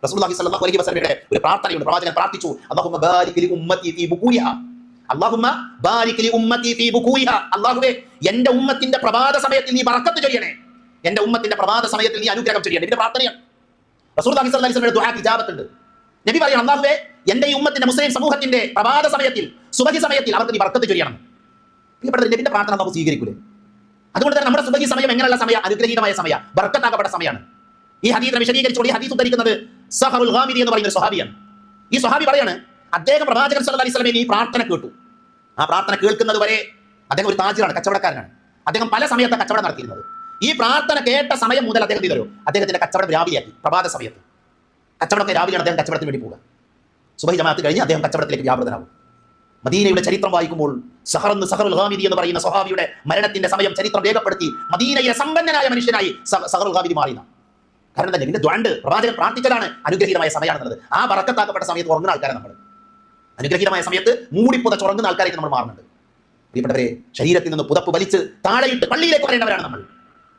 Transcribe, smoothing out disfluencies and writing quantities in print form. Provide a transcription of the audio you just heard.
റസൂലുള്ളാഹി സ്വല്ലല്ലാഹു അലൈഹി വസല്ലമയുടെ ഒരു പ്രാർത്ഥനയുണ്ട്. പ്രവാചകൻ പ്രാർത്ഥിച്ചു, അല്ലാഹുമ്മ ബാരിക് ലി ഉമ്മത്തി ഫീ ബുകൂയിഹാ, അല്ലാഹുമ്മ ബാരിക് ലി ഉമ്മത്തി ഫീ ബുകൂയിഹാ, അല്ലാഹുവേ എന്റെ ഉമ്മത്തിന്റെ പ്രഭാത സമയത്തിൽ നീ ബറക്കത്ത് ചൊരിയണേ, എന്റെ ഉമ്മത്തിന്റെ പ്രഭാത സമയത്തിൽ നീ അനുഗ്രഹം ചൊരിയണേ. ഇതിന്റെ പ്രാർത്ഥനയാണ്. റസൂലുള്ളാഹി സ്വല്ലല്ലാഹു അലൈഹി വസല്ലമയുടെ ദുആക്ക് ഇജാബത്തുണ്ട്. നബി പറയാണ്, അല്ലാഹുവേ എന്റെ ഈ ഉമ്മത്തിന്റെ മുസ്ലിം സമൂഹത്തിന്റെ പ്രഭാത സമയത്തിൽ സുബഹി സമയത്തിൽ അവർക്ക് നീ ബറക്കത്ത് ചൊരിയണം. പ്രിയപ്പെട്ട നബിയുടെ പ്രാർത്ഥന നമുക്ക് സ്വീകരിക്കൂലേ? അതുകൊണ്ട് തന്നെ നമ്മുടെ സുബഹി സമയം എങ്ങനെയുള്ള സമയം? അനുഗ്രഹീതമായ സമയ, ബർക്കത്താക്കപ്പെട്ട സമയമാണ്. ഈ ഹദീസിനെ വിശദീകരിച്ചുകൊണ്ട് ഈ ഹദീസ് ഉദ്ധരിക്കുന്നത് സഹറുൽ ഗാമിദി എന്ന് പറയുന്ന ഒരു സ്വഹാബിയാണ്. ഈ സ്വഹാബി പറയാണ്, അദ്ദേഹം പ്രവാചകൻ സല്ലല്ലാഹു അലൈഹി വസല്ലമയുടെ ഈ പ്രാർത്ഥന കേട്ടു. ആ പ്രാർത്ഥന കേൾക്കുന്നത് വരെ അദ്ദേഹം ഒരു താജിറാണ്, കച്ചവടക്കാരനാണ്. അദ്ദേഹം പല സമയത്ത് കച്ചവടം നടത്തിയിരുന്നത്. ഈ പ്രാർത്ഥന കേട്ട സമയം മുതൽ അദ്ദേഹം ചെയ്തു അദ്ദേഹത്തിന്റെ കച്ചവടം രാവിലെയാക്കി. പ്രഭാത സമയത്ത് കച്ചവടമൊക്കെ രാവിലെയാണ് അദ്ദേഹം കച്ചവടത്തിന് വേണ്ടി പോകുക. സുബഹി ജമാഅത്ത് കഴിഞ്ഞ് അദ്ദേഹം കച്ചവടത്തിലേക്ക് വ്യാപൃതനാകും. മദീനയുടെ ചരിത്രം വായിക്കുമ്പോൾ സഹറുൽ ഗാമിദി എന്ന് പറയുന്ന സ്വഹാബിയുടെ മരണത്തിന്റെ സമയം ചരിത്രം രേഖപ്പെടുത്തി മദീനയിലെ സമ്പന്നനായ മനുഷ്യനായി സഹറുൽ ഗാമിദി മാറിയ. കാരണം തന്നെ ഇതിന്റെ ദ്വാണ്ട് പ്രവാചകൻ പ്രാർത്ഥിച്ചതാണ് അനുഗ്രഹീതമായ സമയമാണെന്നുള്ളത്. ആ ബറക്കത്താക്കപ്പെട്ട സമയത്ത് ഉറങ്ങുന്ന ആൾക്കാരെ നമ്മൾ, അനുഗ്രഹീതമായ സമയത്ത് മൂടിപ്പുതച്ച് ഉറങ്ങുന്ന ആൾക്കാരേക്ക് നമ്മൾ മാറുന്നുണ്ട്. പ്രിയപ്പെട്ടവരെ, ശരീരത്തിൽ നിന്ന് പുതപ്പ് വലിച്ച് താഴെയിട്ട് പള്ളിയിലേക്ക് വരേണ്ടവരാണ് നമ്മൾ.